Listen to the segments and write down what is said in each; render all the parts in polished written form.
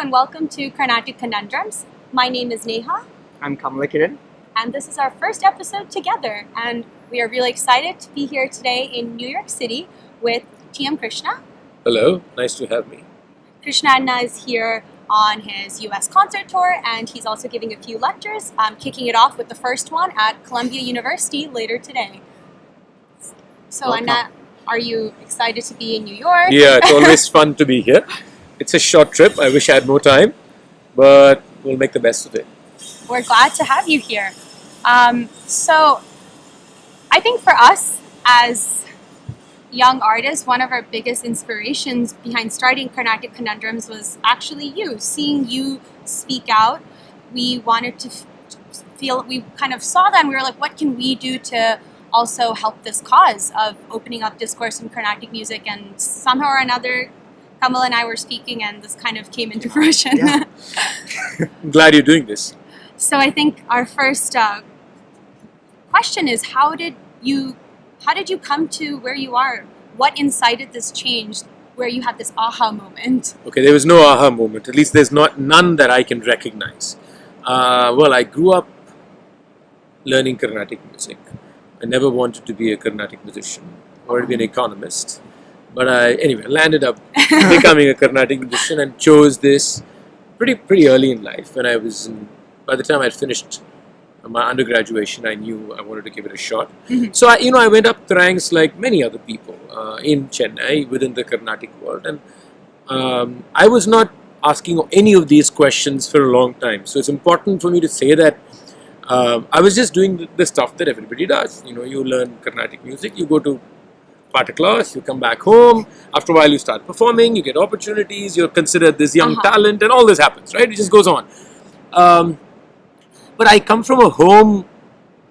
and welcome to Carnatic Conundrums. My name is Neha. I'm Kamal And this is our first episode together. And we are really excited to be here today in New York City with t.m.Krishna. Hello, nice to have me. Krishnamachary is here on his US concert tour, and he's also giving a few lectures, kicking it off with the first one at Columbia University later today. So, Anna, are you excited to be in New York? Yeah, it's always fun to be here. It's a short trip. I wish I had more time, but we'll make the best of it. We're glad to have you here. So, I think for us as young artists, one of our biggest inspirations behind starting Carnatic Conundrums was actually you. Seeing you speak out, we wanted to feel, we kind of saw that and we were like, what can we do to also help this cause of opening up discourse in Carnatic music? And somehow or another, Kamal and I were speaking and this kind of came into fruition. Yeah. I'm glad you're doing this. So I think our first question is, how did you come to where you are? What incited this change where you had this aha moment? Okay, there was no aha moment. At least there's none that I can recognize. Well, I grew up learning Carnatic music. I never wanted to be a Carnatic musician or to be an economist. But I landed up becoming a Carnatic musician and chose this pretty early in life. When by the time I'd finished my undergraduation, I knew I wanted to give it a shot. Mm-hmm. So I went up the ranks like many other people in Chennai within the Carnatic world, and I was not asking any of these questions for a long time. So it's important for me to say that I was just doing the stuff that everybody does. You learn Carnatic music, you go to part class, you come back home, after a while you start performing, you get opportunities, you're considered this young talent, and all this happens, right? It just goes on. But I come from a home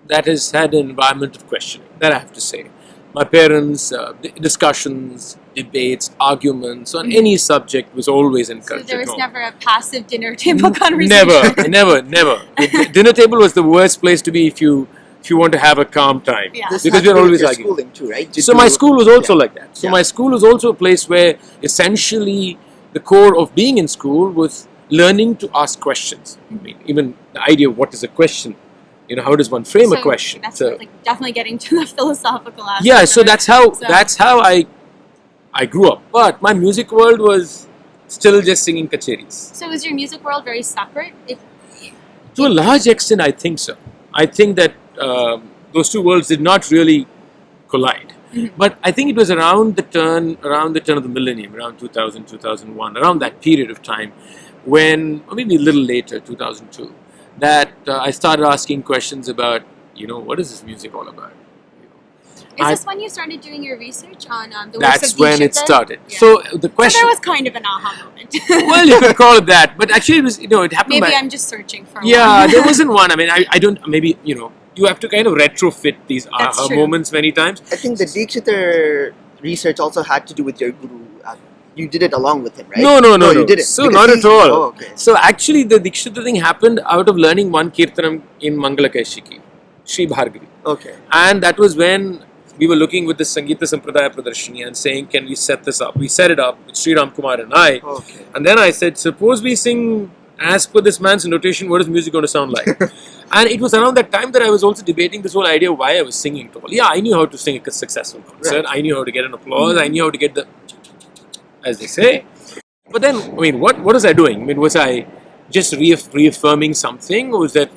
that has had an environment of questioning, that I have to say. My parents, discussions, debates, arguments on any subject was always encouraged. So there was never a passive dinner table conversation? Never. The dinner table was the worst place to be if you want to have a calm time. Yeah. Because we're always arguing. Schooling too, right? So my school was also like that. So my school was also a place where essentially the core of being in school was learning to ask questions. I mean, even the idea of what is a question, how does one frame a question? That's definitely getting to the philosophical aspect. Yeah, so that's how I grew up. But my music world was still just singing kacheris. So is your music world very separate? To a large extent, I think so. I think that those two worlds did not really collide. Mm-hmm. But I think it was around the turn of the millennium, around 2000, 2001, around that period of time, when, or maybe a little later, 2002, that I started asking questions about, what is this music all about? Is this when you started doing your research on the works of That's when it started. Yeah. So the question... So there was kind of an aha moment. Well, you could call it that, but actually it was, it happened Maybe I'm just searching for one. Yeah, there wasn't one. I mean, I don't, maybe, you have to kind of retrofit these aha moments many times. I think the Dikshiter research also had to do with your guru. You did it along with him, right? No. You didn't. So not at all. Oh, okay. So actually the Dikshita thing happened out of learning one Kirtanam in Mangala Kaishiki, Sri Bhargavi. Okay. And that was when we were looking with the Sangeeta Sampradaya Pradarshini and saying, can we set this up? We set it up with Sri Ram Kumar and I. Okay. And then I said, suppose we sing as per this man's notation, what is music going to sound like? And it was around that time that I was also debating this whole idea of why I was singing at all. Yeah, I knew how to sing a successful concert. Right. I knew how to get an applause. I knew how to get the, as they say. But then, what was I doing? Was I just reaffirming something? Or was that,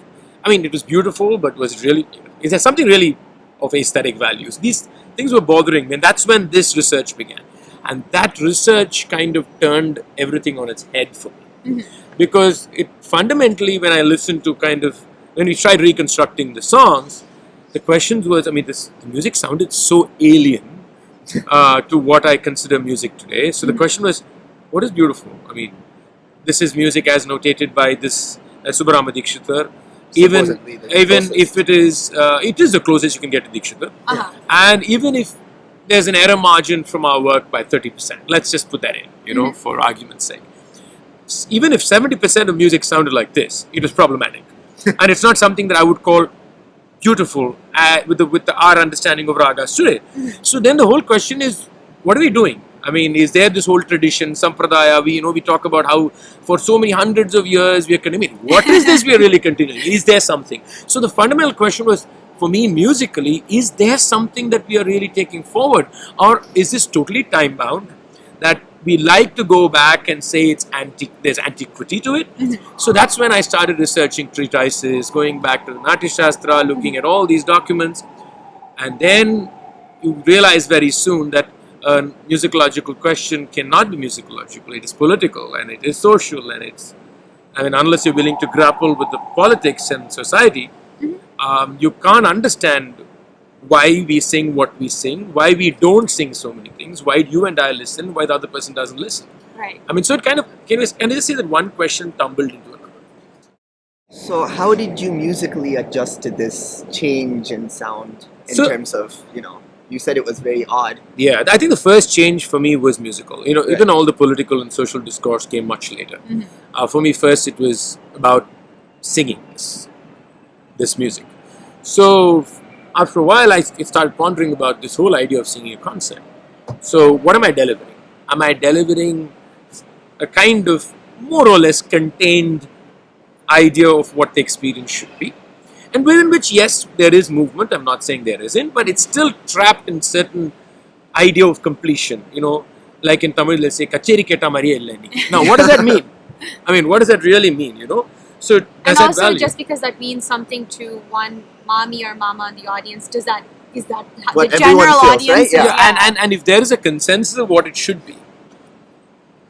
it was beautiful, but was it really, is there something really of aesthetic values? These things were bothering me, and that's when this research began. And that research kind of turned everything on its head for me. Mm-hmm. Because it fundamentally, when I listened to when we tried reconstructing the songs, the questions was, the music sounded so alien to what I consider music today. So the question was, what is beautiful? This is music as notated by this Subbarama Dikshita. Even if it is the closest you can get to Dikshita. And even if there's an error margin from our work by 30%, let's just put that in, for argument's sake. Even if 70% of music sounded like this, it was problematic. And it's not something that I would call beautiful with our understanding of ragas today. So then the whole question is, what are we doing? I mean, is there this whole tradition, sampradaya? We talk about how for so many hundreds of years we are continuing. What is this we are really continuing? Is there something? So the fundamental question was, for me, musically, is there something that we are really taking forward, or is this totally time bound? That we like to go back and say it's there's antiquity to it. So that's when I started researching treatises, going back to the Natya Shastra, looking at all these documents, and then you realize very soon that a musicological question cannot be musicological. It is political and it is social, and unless you're willing to grapple with the politics and society, you can't understand why we sing what we sing, why we don't sing so many things, why you and I listen, why the other person doesn't listen. Right. I mean, so it kind of, can I just say that one question tumbled into another? So how did you musically adjust to this change in sound in terms of, you said it was very odd. Yeah, I think the first change for me was musical. Even all the political and social discourse came much later. For me, first it was about singing this music. So after a while, I started pondering about this whole idea of singing a concert. So what am I delivering? Am I delivering a kind of more or less contained idea of what the experience should be? And within which, yes, there is movement. I'm not saying there isn't, but it's still trapped in certain idea of completion. Like in Tamil, let's say, Kacheri keta mariya illani. Now, what does that mean? I mean, what does that really mean, So does and that also, value? just because that means something to one mommy or mama in the audience, is that What the everyone general feels, audience? right? Yeah. And if there is a consensus of what it should be,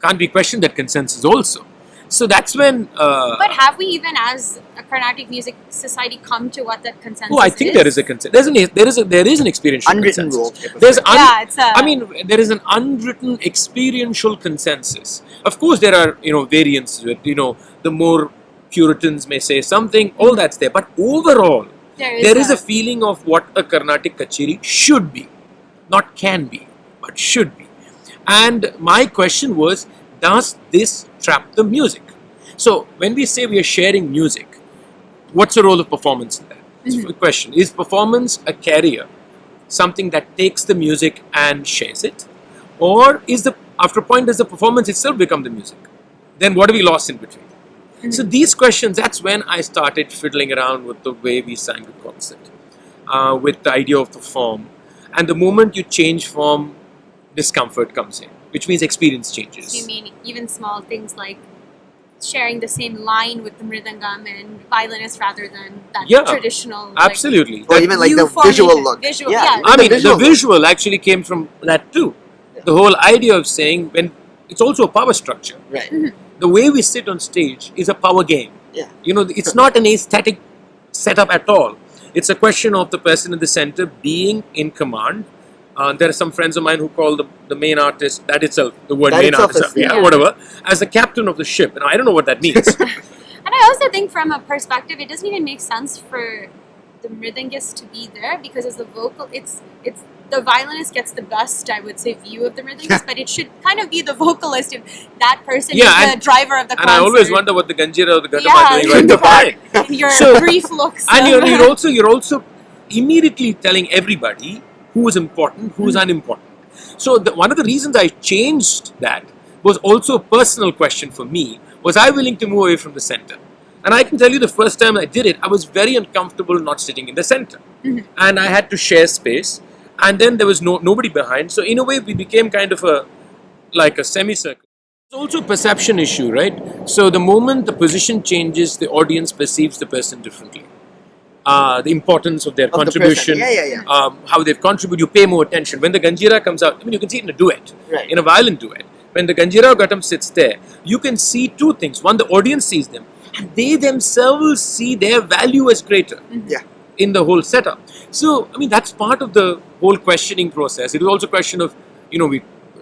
can't be questioned that consensus also. So that's when. But have we even, as a Carnatic music society, come to what that consensus is? I think there is a consensus. There is an experiential Unwritten consensus. rule type of There's thing. there is an unwritten experiential consensus. Of course, there are variants with the more Puritans may say something. All that's there, but overall, there is a feeling of what a Carnatic kacheri should be, not can be, but should be. And my question was, does this trap the music? So when we say we are sharing music, what's the role of performance in that? It's a question. Is performance a carrier, something that takes the music and shares it? Or after a point, does the performance itself become the music? Then what have we lost in between? So these questions, that's when I started fiddling around with the way we sang the concert, with the idea of the form. And the moment you change form, discomfort comes in, which means experience changes. So you mean even small things like sharing the same line with the mridangam and violinist rather than that traditional? Absolutely. Or even like the visual look. I mean, the visual actually came from that too. The whole idea of saying, when it's also a power structure. Right. The way we sit on stage is a power game. Yeah. It's not an aesthetic setup at all. It's a question of the person in the center being in command. There are some friends of mine who call the main artist, that itself, the word main artist, whatever, as the captain of the ship. And I don't know what that means. And I also think from a perspective, it doesn't even make sense for the mridangist to be there, because as the vocal, it's the violinist gets the best, I would say, view of the mridangist, but it should kind of be the vocalist if that person is the driver of the concert. And I always wonder what the ganjira or the gadam are doing right in the back. Your brief looks. And you're also immediately telling everybody who is important, who is unimportant. So one of the reasons I changed that was also a personal question for me. Was I willing to move away from the center? And I can tell you the first time I did it, I was very uncomfortable not sitting in the center. And I had to share space. And then there was nobody behind. So in a way, we became kind of like a semicircle. It's also a perception issue, right? So the moment the position changes, the audience perceives the person differently. The importance of their contribution, how they've contributed, you pay more attention. When the ganjira comes out, I mean, you can see it in a duet, in a violin duet. When the ganjira or gatam sits there, you can see two things. One, the audience sees them, and they themselves see their value as greater in the whole setup. So, I mean, that's part of the whole questioning process. It was also a question of,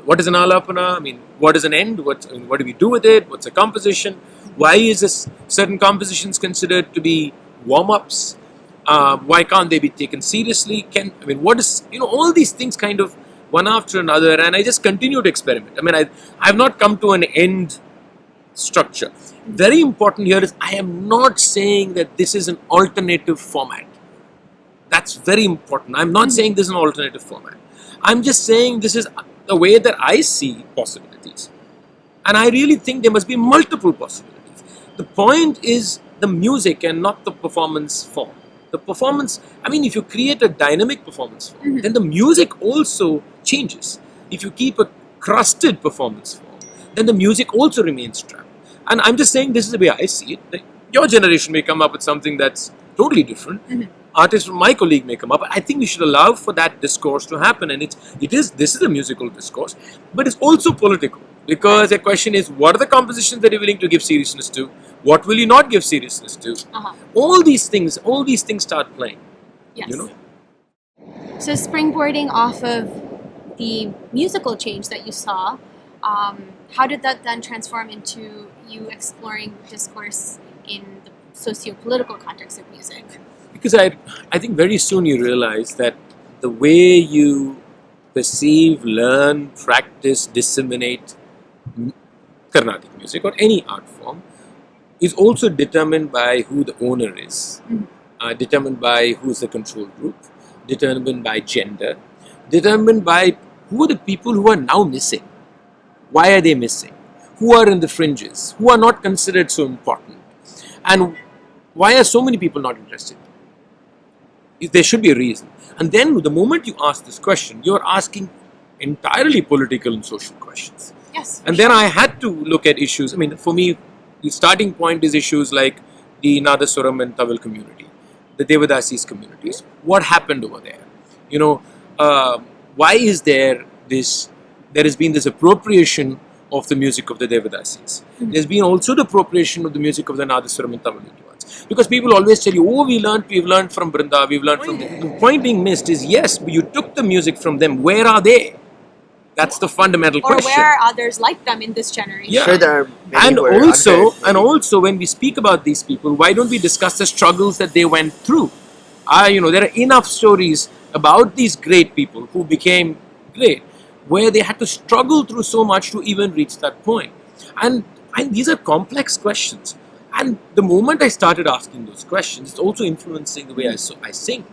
what is an alapana? I mean, what is an end? What do we do with it? What's a composition? Why is this certain compositions considered to be warm-ups? Why can't they be taken seriously? What is, all these things kind of one after another, and I just continue to experiment. I mean, I've not come to an end structure. Very important here is I am not saying that this is an alternative format. That's very important. I'm not saying this is an alternative format. I'm just saying this is the way that I see possibilities. And I really think there must be multiple possibilities. The point is the music and not the performance form. The performance, I mean, if you create a dynamic performance form, then the music also changes. If you keep a crusted performance form, then the music also remains trapped. And I'm just saying this is the way I see it. Like, your generation may come up with something that's totally different. Artists from my colleague may come up. I think we should allow for that discourse to happen. And this is a musical discourse, but it's also political. Because the question is, what are the compositions that you're willing to give seriousness to? What will you not give seriousness to? All these things start playing. Yes. You know? So springboarding off of the musical change that you saw, how did that then transform into you exploring discourse in the socio-political context of music? Because I think very soon you realize that the way you perceive, learn, practice, disseminate Carnatic music or any art form is also determined by who the owner is, determined by who is the control group, determined by gender, determined by who are the people who are now missing. Why are they missing? Who are in the fringes? Who are not considered so important? And why are so many people not interested? There should be a reason. And then the moment you ask this question, you're asking entirely political and social questions. Yes. And then I had to look at issues. I mean, for me, the starting point is issues like the Nadaswaram and Tamil community, the Devadasis communities. What happened over there? You know, why is there has been this appropriation of the music of the Devadasis. There's been also the appropriation of the music of the Nadaswaram and Tamil ones. Because people always tell you, oh, we've learned from Brinda, we've learned from them. The point being missed is, yes, but you took the music from them. Where are they? That's the fundamental question. Or where are others like them in this generation? Yeah. Sure, there are many And who are also, when we speak about these people, why don't we discuss the struggles that they went through? There are enough stories about these great people who became great, where they had to struggle through so much to even reach that point. And these are complex questions. And the moment I started asking those questions, it's also influencing the way I sing,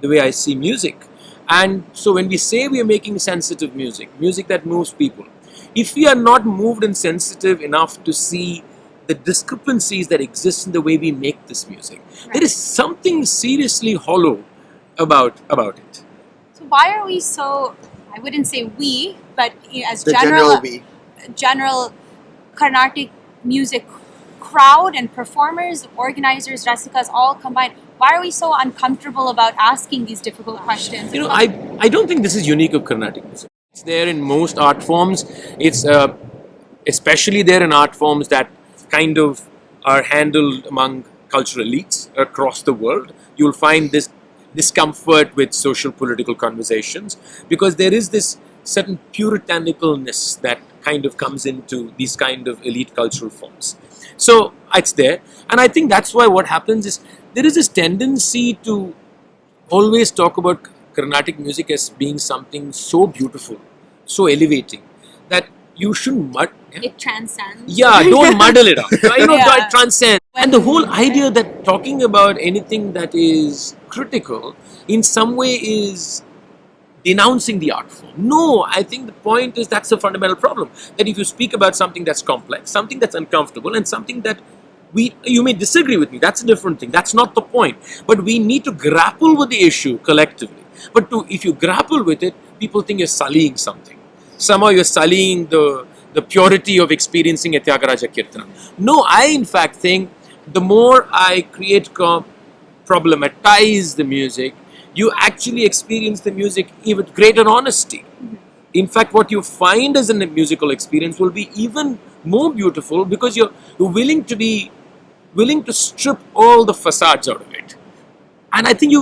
the way I see music. And so when we say we are making sensitive music that moves people, if we are not moved and sensitive enough to see the discrepancies that exist in the way we make this music, there is something seriously hollow about it. So why are we so, I wouldn't say we, but as The general Carnatic music crowd and performers, organizers, rasikas all combined, why are we so uncomfortable about asking these difficult questions? You know, I don't think this is unique of Carnatic music. It's there in most art forms. It's especially there in art forms that kind of are handled among cultural elites across the world. You'll find this discomfort with social political conversations because there is this certain puritanicalness that kind of comes into these kind of elite cultural forms. So it's there, and I think that's why what happens is there is this tendency to always talk about Carnatic music as being something so beautiful, so elevating, that you shouldn't it transcends. Yeah, don't muddle it up. It transcends. And the whole idea that talking about anything that is critical in some way is denouncing the art form. No, I think the point is that's a fundamental problem. That if you speak about something that's complex, something that's uncomfortable, and something that you may disagree with me, that's a different thing. That's not the point. But we need to grapple with the issue collectively. But if you grapple with it, people think you're sullying something. Somehow you're sullying the purity of experiencing a Tyagaraja Kirtana. No, I in fact think the more I problematize the music, you actually experience the music even greater honesty. In fact, what you find as a musical experience will be even more beautiful because you're willing to strip all the facades out of it. And I think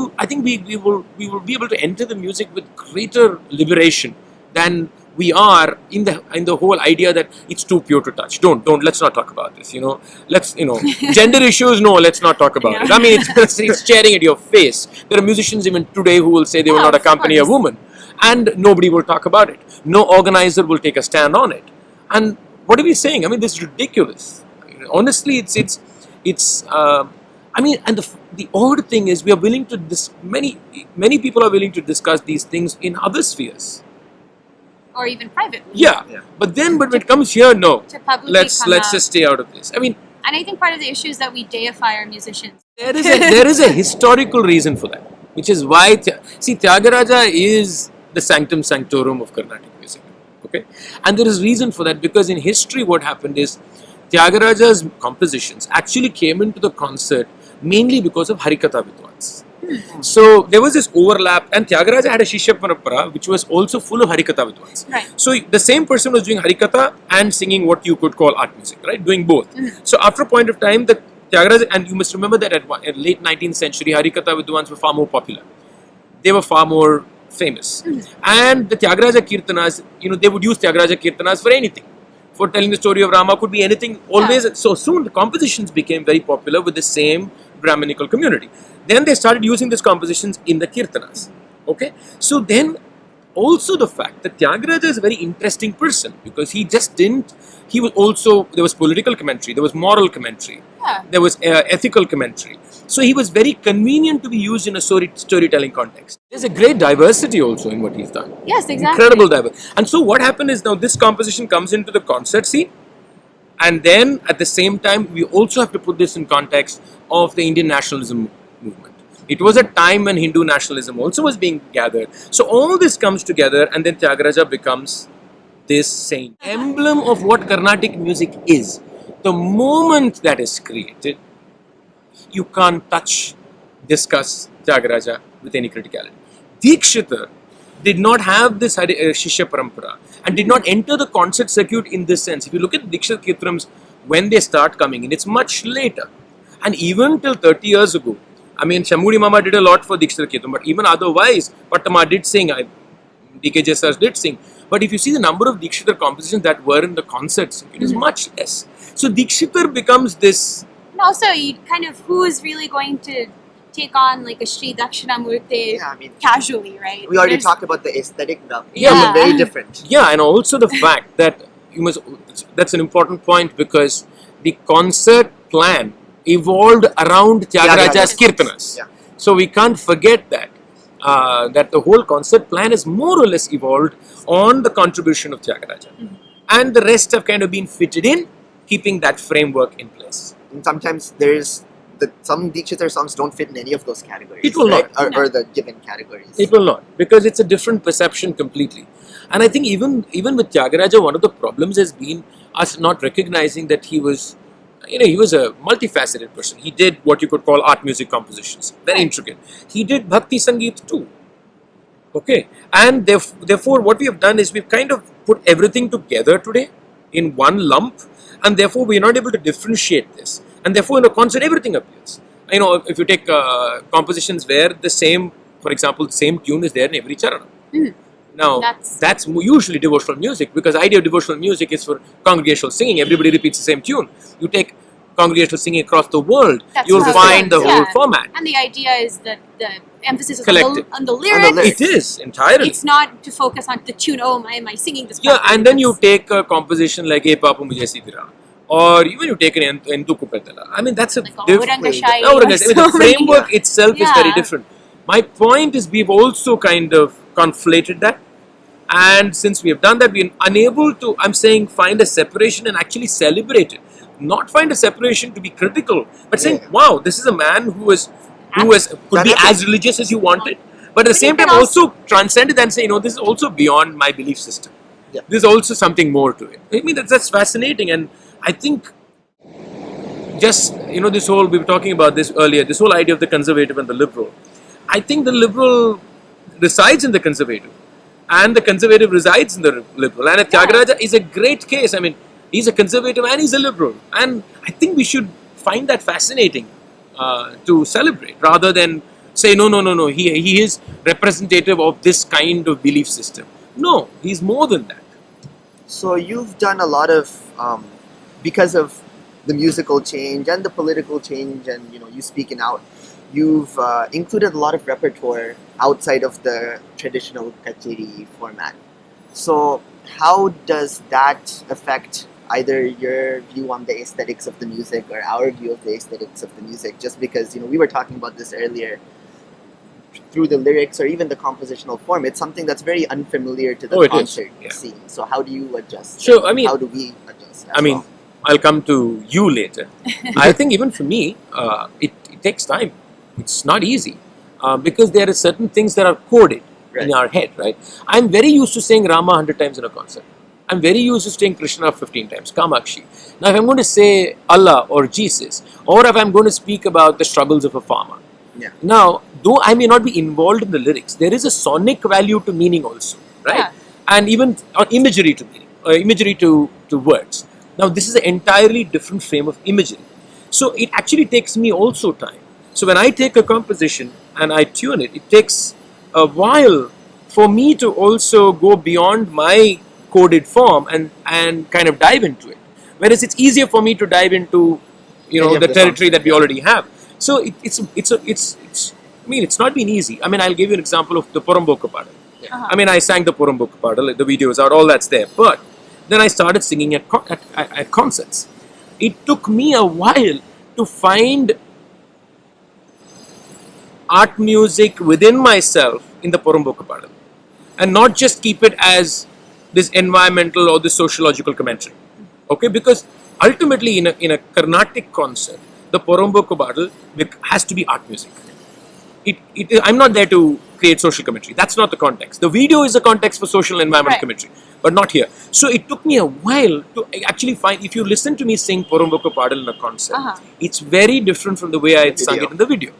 we will be able to enter the music with greater liberation than we are in the whole idea that it's too pure to touch. Let's not talk about this. Gender issues. No, let's not talk about it. I mean, it's staring at your face. There are musicians even today who will say they will not accompany a woman, and nobody will talk about it. No organizer will take a stand on it. And what are we saying? I mean, this is ridiculous. Honestly, it's. And the odd thing is, we are willing to many people are willing to discuss these things in other spheres. or even privately. Yeah. Yeah. But when it comes here, no. To publicly Let's come out. just stay out of this. I mean, And I think part of the issue is that we deify our musicians. there is a historical reason for that, which is why Tyagaraja is the sanctum sanctorum of Carnatic music. Okay, and there is reason for that because in history, what happened is Tyagaraja's compositions actually came into the concert mainly because of Harikatha Vidwans. So there was this overlap, and Tyagaraja had a Shishya Parampara which was also full of Harikatha Vidwans. Right. So the same person was doing Harikatha and singing what you could call art music, right? Doing both. So after a point of time, the Tyagaraja, and you must remember that at late 19th century, Harikatha Vidwans were far more popular. They were far more famous. And the Tyagaraja Kirtanas, they would use Tyagaraja Kirtanas for anything. For telling the story of Rama could be anything, always. Yeah. So soon the compositions became very popular with the same Brahminical community. Then they started using these compositions in the Kirtanas. Okay? So then also the fact that Tyagaraja is a very interesting person because he was also, there was political commentary, there was moral commentary, there was ethical commentary. So he was very convenient to be used in a storytelling context. There's a great diversity also in what he's done. Yes, exactly. Incredible diversity. And so what happened is now this composition comes into the concert scene, and then at the same time we also have to put this in context of the Indian nationalism movement. It was a time when Hindu nationalism also was being gathered. So all this comes together, and then Tyagaraja becomes this saint, emblem of what Carnatic music is. The moment that is created, you can't touch, discuss Tyagaraja with any criticality. Dikshita did not have this Shishya Parampara and did not enter the concert circuit in this sense. If you look at Dikshita Kirtanams, when they start coming in, it's much later. And even till 30 years ago, I mean, Shamudi Mama did a lot for Dikshita Kirtan, but even otherwise, Pattama did sing, D.K. Jessars did sing. But if you see the number of Dikshita compositions that were in the concerts, it is much less. So Dikshita becomes this. And also, who is really going to take on like a Sri Dakshinamurti casually, right? We already talked about the aesthetic value. Yeah. Very different. Yeah, and also the fact that that's an important point because the concert plan evolved around Tyagaraja's Kirtanas. Yeah. So we can't forget that. That the whole concert plan is more or less evolved on the contribution of Tyagaraja. And the rest have kind of been fitted in, keeping that framework in place. And sometimes some Dikshita songs don't fit in any of those categories. It will right? not. Or the given categories. It will not, because it's a different perception completely. And I think even with Tyagaraja, one of the problems has been us not recognizing that he was a multifaceted person. He did what you could call art music compositions, very intricate. He did Bhakti Sangeet too. Okay, and therefore what we have done is we've kind of put everything together today in one lump, and therefore we are not able to differentiate this. And therefore in a concert everything appears. If you take compositions where for example, the same tune is there in every charana. Now, that's usually devotional music, because the idea of devotional music is for congregational singing. Everybody repeats the same tune. You take congregational singing across the world, you'll find the whole format. And the idea is that the emphasis is on the lyrics. It is, entirely. It's not to focus on the tune, am I singing this properly? Yeah, and then you take a composition like E Papu Mujhe Sidira, or even you take an Endu Kupetala. I mean, that's a different... The framework itself is very different. My point is we've also kind of conflated that. And since we have done that, we're unable to, find a separation and actually celebrate it. Not find a separation to be critical, but saying, wow, this is a man who could be as religious as you wanted, but at the same time also transcend it and say, this is also beyond my belief system. Yeah. There's also something more to it. I mean, that's fascinating. And I think this whole, we were talking about this earlier, this whole idea of the conservative and the liberal. I think the liberal resides in the conservative, and the conservative resides in the liberal. And Tyagaraja is a great case. I mean, he's a conservative and he's a liberal. And I think we should find that fascinating to celebrate, rather than say, no, he is representative of this kind of belief system. No, he's more than that. So you've done a lot of, because of the musical change and the political change, and you speaking out, you've included a lot of repertoire outside of the traditional kacheri format. So how does that affect either your view on the aesthetics of the music or our view of the aesthetics of the music? Just because, we were talking about this earlier, through the lyrics or even the compositional form, it's something that's very unfamiliar to the Oh, it is. concert Yeah. scene. So how do you adjust? So, I mean- how do we adjust? I mean, I'll come to you later. I think even for me, it takes time. It's not easy because there are certain things that are coded in our head, right? I'm very used to saying Rama 100 times in a concert. I'm very used to saying Krishna 15 times, Kamakshi. Now, if I'm going to say Allah or Jesus, or if I'm going to speak about the struggles of a farmer, now, though I may not be involved in the lyrics, there is a sonic value to meaning also, right? Yeah. And even imagery to meaning, imagery to words. Now, this is an entirely different frame of imagery. So, it actually takes me also time. So, when I take a composition and I tune it, it takes a while for me to also go beyond my coded form and kind of dive into it. Whereas it's easier for me to dive into, Any of the the territory songs, that we already have. So it's I mean, it's not been easy. I mean, I'll give you an example of the Porumboku Padal. I mean, I sang the Porumboku Padal, the video is out, all that's there. But then I started singing at concerts. It took me a while to find art music within myself in the Porumboku Padal, and not just keep it as this environmental or this sociological commentary. Okay, because ultimately in a Carnatic concert, the Porumboku Padal has to be art music. I'm not there to create social commentary. That's not the context. The video is the context for social and environmental commentary, but not here. So it took me a while to actually find, if you listen to me sing Porumboku Padal in a concert, it's very different from the way I sung it in the video.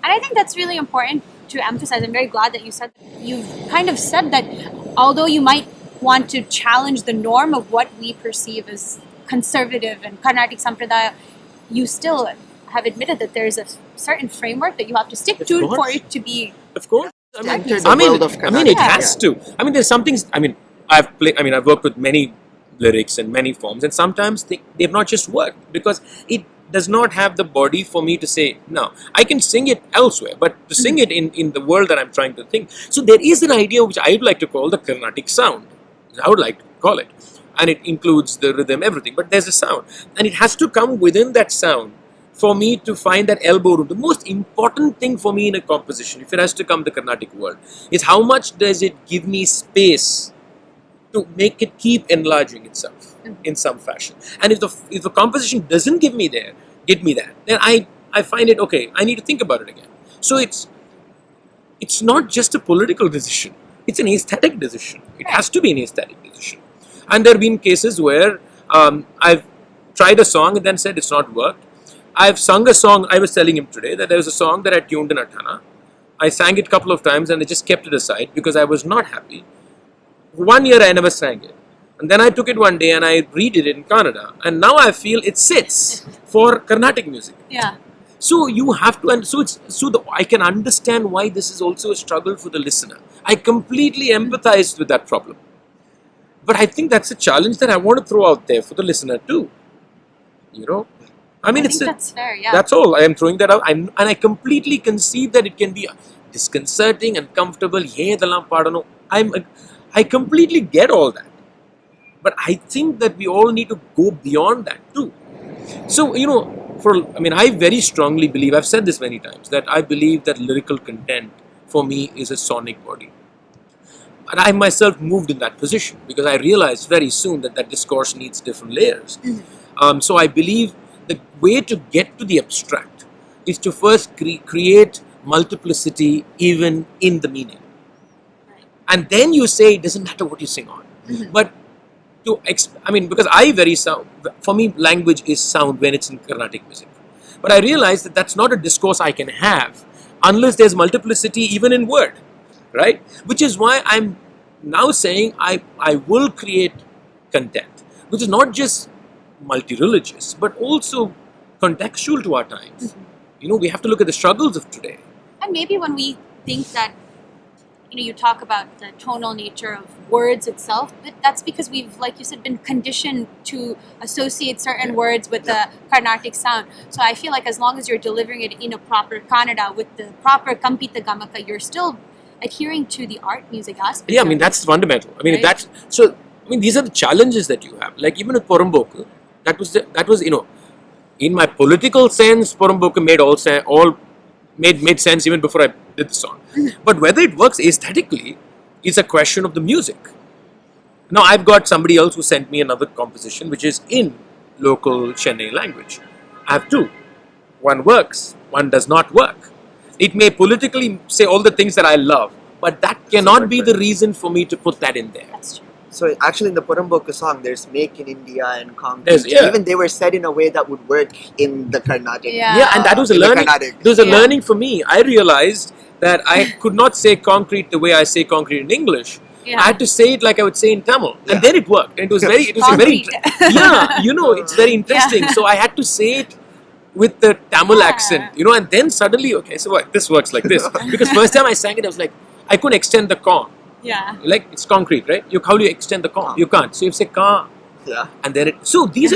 And I think that's really important to emphasize. I'm very glad that you said that. You've kind of said that although you might want to challenge the norm of what we perceive as conservative and Carnatic Sampradaya, you still have admitted that there's a certain framework that you have to stick to for it to be. Of course. Enter the world of Carnatic. It has to. I mean, there's some things. I mean, I've worked with many lyrics and many forms, and sometimes they've not just worked because it does not have the body for me to say, no, I can sing it elsewhere, but to sing it in the world that I'm trying to think. So there is an idea which I would like to call the Carnatic sound. I would like to call it. And it includes the rhythm, everything, but there's a sound. And it has to come within that sound for me to find that elbow room. The most important thing for me in a composition, if it has to come the Carnatic world, is how much does it give me space to make it keep enlarging itself in some fashion. And if the composition doesn't give me that, then I find it, okay, I need to think about it again. So it's not just a political decision, it's an aesthetic decision. It has to be an aesthetic decision. And there have been cases where I've tried a song and then said it's not worked. I've sung a song, I was telling him today that there was a song that I tuned in Athana. I sang it a couple of times and I just kept it aside because I was not happy. 1 year I never sang it. And then I took it one day and I redid it in Kannada. And now I feel it sits for Carnatic music. Yeah. So you have to, I can understand why this is also a struggle for the listener. I completely empathized with that problem. But I think that's a challenge that I want to throw out there for the listener too. I mean, that's fair, yeah. That's all. I am throwing that out. And I completely concede that it can be disconcerting, uncomfortable. I completely get all that. But I think that we all need to go beyond that too. So, I very strongly believe, I've said this many times, that I believe that lyrical content for me is a sonic body. And I myself moved in that position because I realized very soon that discourse needs different layers. So I believe the way to get to the abstract is to first create multiplicity even in the meaning. And then you say it doesn't matter what you sing on. But because for me language is sound when it's in Carnatic music. But I realize that that's not a discourse I can have unless there's multiplicity even in word. Right? Which is why I'm now saying I will create content, which is not just multi-religious, but also contextual to our times. We have to look at the struggles of today. And maybe when we think that, you talk about the tonal nature of words itself, but that's because we've, like you said, been conditioned to associate certain words with the Carnatic sound. So I feel like as long as you're delivering it in a proper Kannada with the proper Kampita Gamaka, you're still adhering to the art music aspect. Yeah, that's fundamental. These are the challenges that you have. Like even with Porumboku, that was in my political sense, Porumboku made sense even before I did the song. But whether it works aesthetically is a question of the music. Now I've got somebody else who sent me another composition which is in local Chennai language. I have two. One works, one does not work. It may politically say all the things that I love, but that cannot be the reason for me to put that in there. That's true. So actually in the Puramboka song, there's Make in India and Concrete. There's- yeah. Even they were said in a way that would work in the Carnatic. Yeah. Yeah, and that was a in the learning. Carnatic. There was a Yeah. learning for me. I realized that I could not say concrete the way I say concrete in English. Yeah. I had to say it like I would say in Tamil, Yeah. and then it worked. And it was very, Concrete. yeah, it's very interesting. Yeah. So I had to say it with the Tamil Yeah. accent, and then suddenly, okay, so what? This works like this. Because first time I sang it, I was like, I couldn't extend the con. Yeah. Like it's concrete, right? How do you extend the con? You can't. So you say ka, Yeah. and then it. So these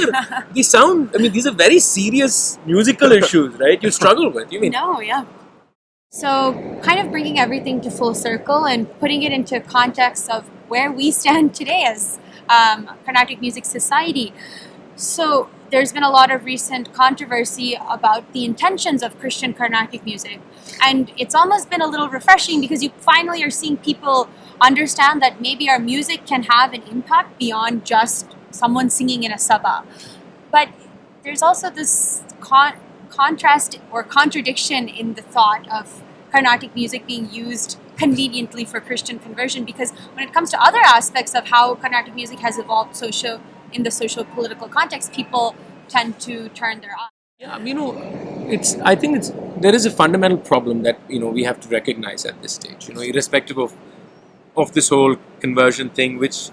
sound. I mean, these are very serious musical issues, right? You struggle with. You mean? No, yeah. So, kind of bringing everything to full circle and putting it into context of where we stand today as Carnatic Music Society. So, there's been a lot of recent controversy about the intentions of Christian Carnatic music. And it's almost been a little refreshing because you finally are seeing people understand that maybe our music can have an impact beyond just someone singing in a sabha. But there's also this contrast or contradiction in the thought of Carnatic music being used conveniently for Christian conversion, because when it comes to other aspects of how Carnatic music has evolved in the socio-political context, people tend to turn their eyes. Yeah, I think there is a fundamental problem that we have to recognize at this stage. Irrespective of this whole conversion thing, which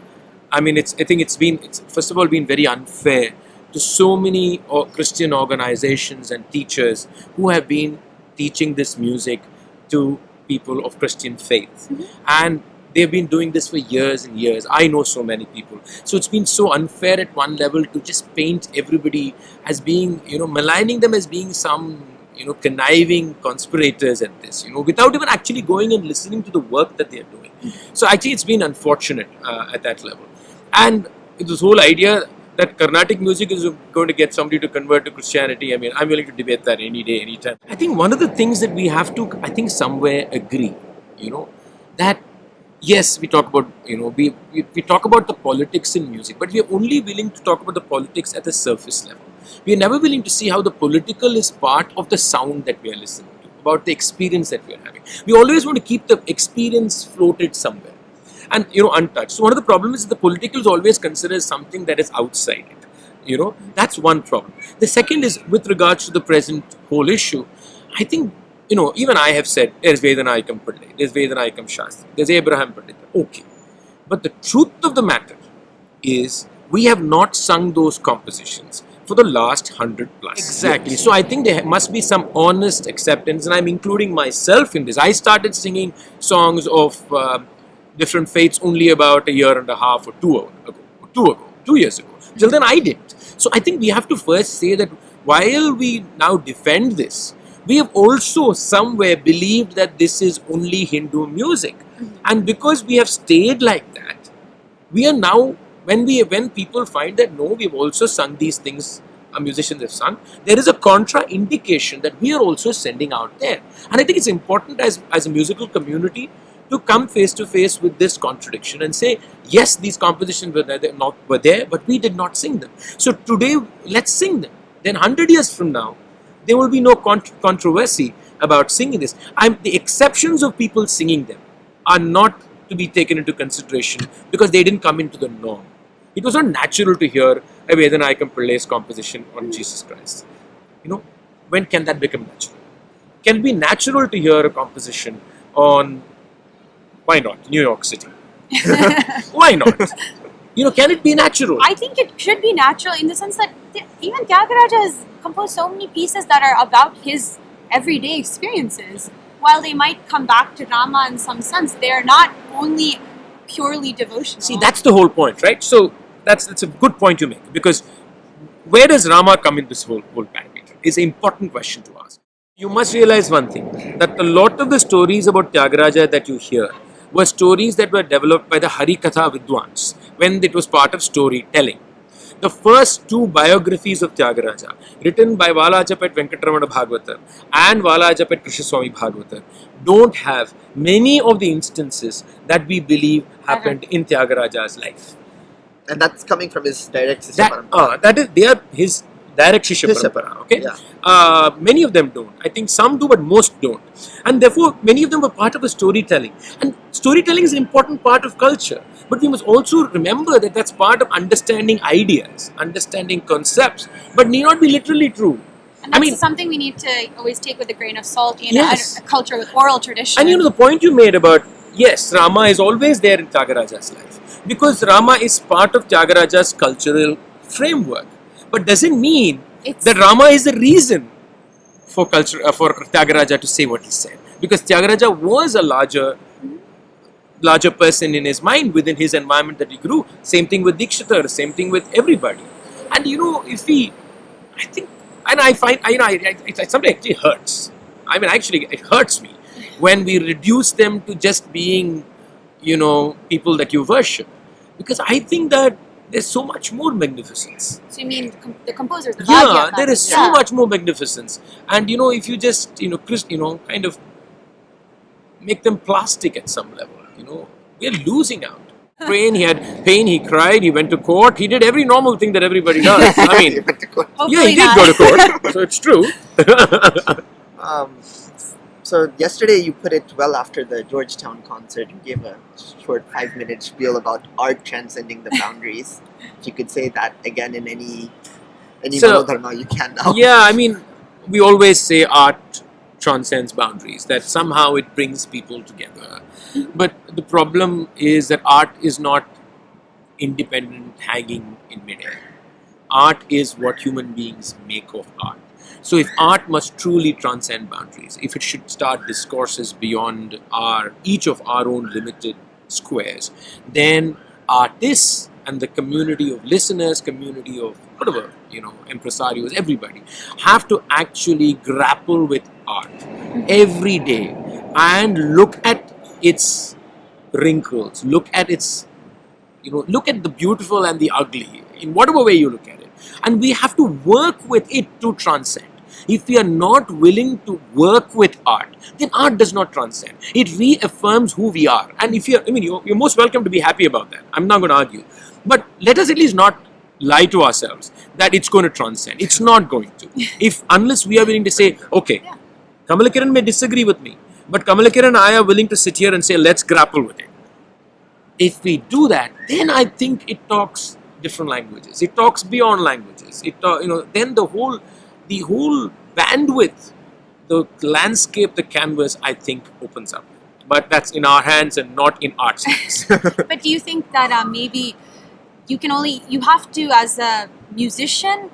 I think it's first of all been very unfair to so many Christian organizations and teachers who have been teaching this music to people of Christian faith. And they've been doing this for years and years. I know so many people. So it's been so unfair at one level to just paint everybody as being, maligning them as being some, conniving conspirators at this, without even actually going and listening to the work that they're doing. So actually it's been unfortunate at that level. And this whole idea that Carnatic music is going to get somebody to convert to Christianity, I'm willing to debate that any day, anytime. I think one of the things that we have to, somewhere agree, that yes, we talk about, we talk about the politics in music, but we are only willing to talk about the politics at the surface level. We are never willing to see how the political is part of the sound that we are listening to, about the experience that we are having. We always want to keep the experience floated somewhere and, untouched. So one of the problems is the political is always considered something that is outside it. That's one problem. The second is with regards to the present whole issue, I think, even I have said, there's Vedanayakam Pillai, there's Vedanayakam Shastri, there's Abraham Pandit. Okay. But the truth of the matter is, we have not sung those compositions for the last 100 plus. Exactly. So I think there must be some honest acceptance, and I'm including myself in this. I started singing songs of different faiths only about a year and a half or 2 years ago. Till then I didn't. So I think we have to first say that while we now defend this, we have also somewhere believed that this is only Hindu music. And because we have stayed like that, we are now, when people find that no, we've also sung these things, our musicians have sung, there is a contra-indication that we are also sending out there. And I think it's important as a musical community to come face to face with this contradiction and say, yes, these compositions were there, but we did not sing them. So today, let's sing them. Then 100 years from now, there will be no controversy about singing this. The exceptions of people singing them are not to be taken into consideration because they didn't come into the norm. It was not natural to hear a Vedanayakam Pillai's composition on Jesus Christ. When can that become natural? Can it be natural to hear a composition on, why not, New York City? Why not? Can it be natural? I think it should be natural in the sense that even Tyagaraja has composed so many pieces that are about his everyday experiences. While they might come back to Rama in some sense, they are not only purely devotional. See, that's the whole point, right? So that's a good point you make, because where does Rama come in this whole parameter? Is an important question to ask. You must realize one thing, that a lot of the stories about Tyagaraja that you hear were stories that were developed by the Harikatha Vidwans when it was part of storytelling. The first two biographies of Tyagaraja, written by Valajapet Venkatramana Bhagavatar and Valajapet Krishnaswamy Bhagavatar, don't have many of the instances that we believe happened in Tyagaraja's life. And that's coming from his direct sister. They are his direct Shishya Parampara. Okay? Yeah. Many of them don't. I think some do, but most don't. And therefore, many of them were part of a storytelling. And storytelling is an important part of culture. But we must also remember that that's part of understanding ideas, understanding concepts, but need not be literally true. And that's something we need to always take with a grain of salt in a culture with oral tradition. And the point you made about, yes, Rama is always there in Tyagaraja's life. Because Rama is part of Tyagaraja's cultural framework. But doesn't mean that Rama is the reason for Tyagaraja to say what he said. Because Tyagaraja was a larger person in his mind within his environment that he grew. Same thing with Dikshitar, same thing with everybody. And I find it sometimes actually hurts. It hurts me when we reduce them to just being, people that you worship. Because I think that there's so much more magnificence. So you mean the composers? There is so much more magnificence. And if you just kind of make them plastic at some level, we're losing out. He had pain, he cried, he went to court, he did every normal thing that everybody does. He went to court. He did go to court, so it's true. So yesterday you put it well after the Georgetown concert. You gave a short 5-minute spiel about art transcending the boundaries. If you could say that again in any Manodharma you can now. Yeah, we always say art transcends boundaries, that somehow it brings people together. But the problem is that art is not independent, hanging in midair. Art is what human beings make of art. So if art must truly transcend boundaries, if it should start discourses beyond each of our own limited squares, then artists and the community of listeners, community of whatever, impresarios, everybody, have to actually grapple with art every day and look at its wrinkles, look at its, look at the beautiful and the ugly, in whatever way you look at it. And we have to work with it to transcend. If we are not willing to work with art, then art does not transcend. It reaffirms who we are. And if you're most welcome to be happy about that. I'm not going to argue. But let us at least not lie to ourselves that it's going to transcend. It's not going to. Unless we are willing to say, okay, Kamalakiran may disagree with me, but Kamalakiran and I are willing to sit here and say, let's grapple with it. If we do that, then I think it talks different languages. It talks beyond languages. Then the whole bandwidth, the landscape, the canvas, I think opens up. But that's in our hands and not in art's hands. But do you think that maybe you have to, as a musician,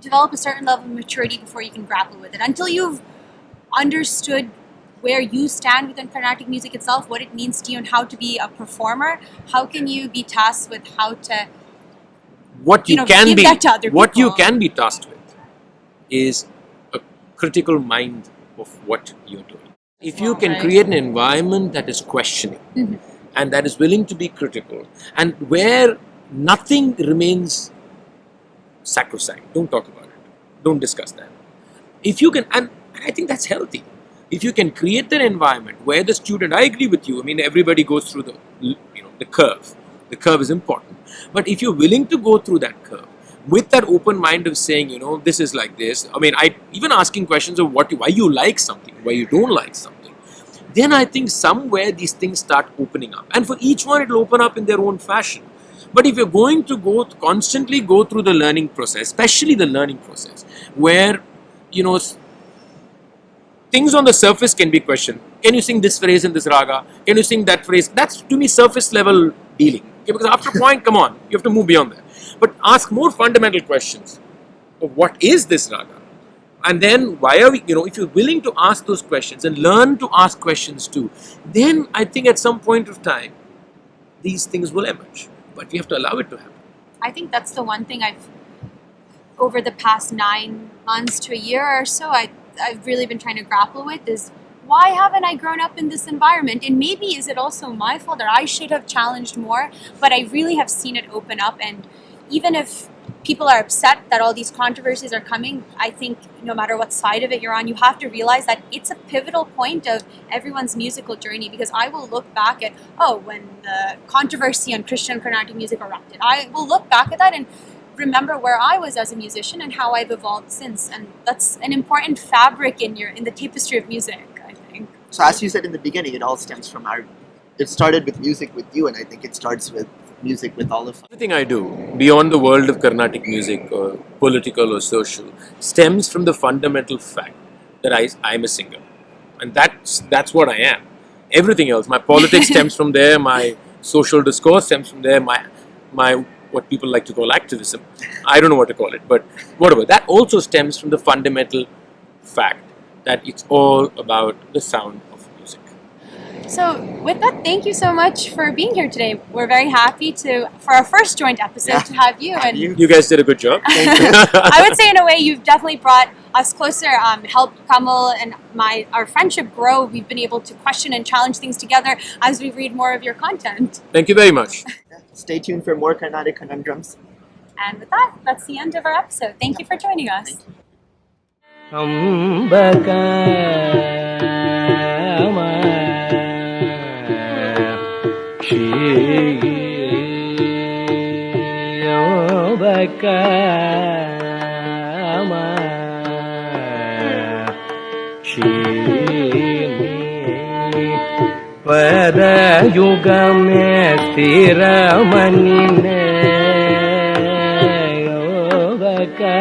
develop a certain level of maturity before you can grapple with it? Until you've understood where you stand within Carnatic music itself, what it means to you and how to be a performer, how can you be tasked with how to what you can be tasked with is a critical mind of what you're doing. If you can create an environment that is questioning and that is willing to be critical and where nothing remains sacrosanct, don't talk about it, don't discuss that. If you can, and I think that's healthy. If you can create an environment where the student, I agree with you, everybody goes through the curve. The curve is important. But if you're willing to go through that curve with that open mind of saying, this is like this, even asking questions of why you like something, why you don't like something, then I think somewhere these things start opening up. And for each one, it will open up in their own fashion. But if you're going to constantly go through the learning process, especially the learning process, where, things on the surface can be questioned. Can you sing this phrase in this raga? Can you sing that phrase? That's, to me, surface level dealing. Okay, because after a point, come on, you have to move beyond that. But ask more fundamental questions of what is this raga? And then why are we, if you're willing to ask those questions and learn to ask questions too, then I think at some point of time, these things will emerge. But we have to allow it to happen. I think that's the one thing over the past 9 months to a year or so, I've really been trying to grapple with is, why haven't I grown up in this environment? And maybe is it also my fault that I should have challenged more, but I really have seen it open up. And even if people are upset that all these controversies are coming. I think no matter what side of it you're on, you have to realize that it's a pivotal point of everyone's musical journey, because I will look back at, when the controversy on Christian and Carnatic music erupted, I will look back at that and remember where I was as a musician and how I've evolved since. And that's an important fabric in the tapestry of music, I think. So as you said in the beginning, it all stems from it started with music with you, and I think it starts with music with all of us. Everything I do, beyond the world of Carnatic music or political or social, stems from the fundamental fact that I'm a singer. And that's what I am. Everything else, my politics stems from there, my social discourse stems from there, my what people like to call activism. I don't know what to call it, but whatever. That also stems from the fundamental fact that it's all about the sound of music. So with that, thank you so much for being here today. We're very happy for our first joint episode to have you. And You guys did a good job. Thank you. I would say in a way you've definitely brought us closer, helped Kamal and our friendship grow. We've been able to question and challenge things together as we read more of your content. Thank you very much. Stay tuned for more Carnatic Conundrums. And with that, that's the end of our episode. Thank you for joining us. Padayugame stiramani ne yobaka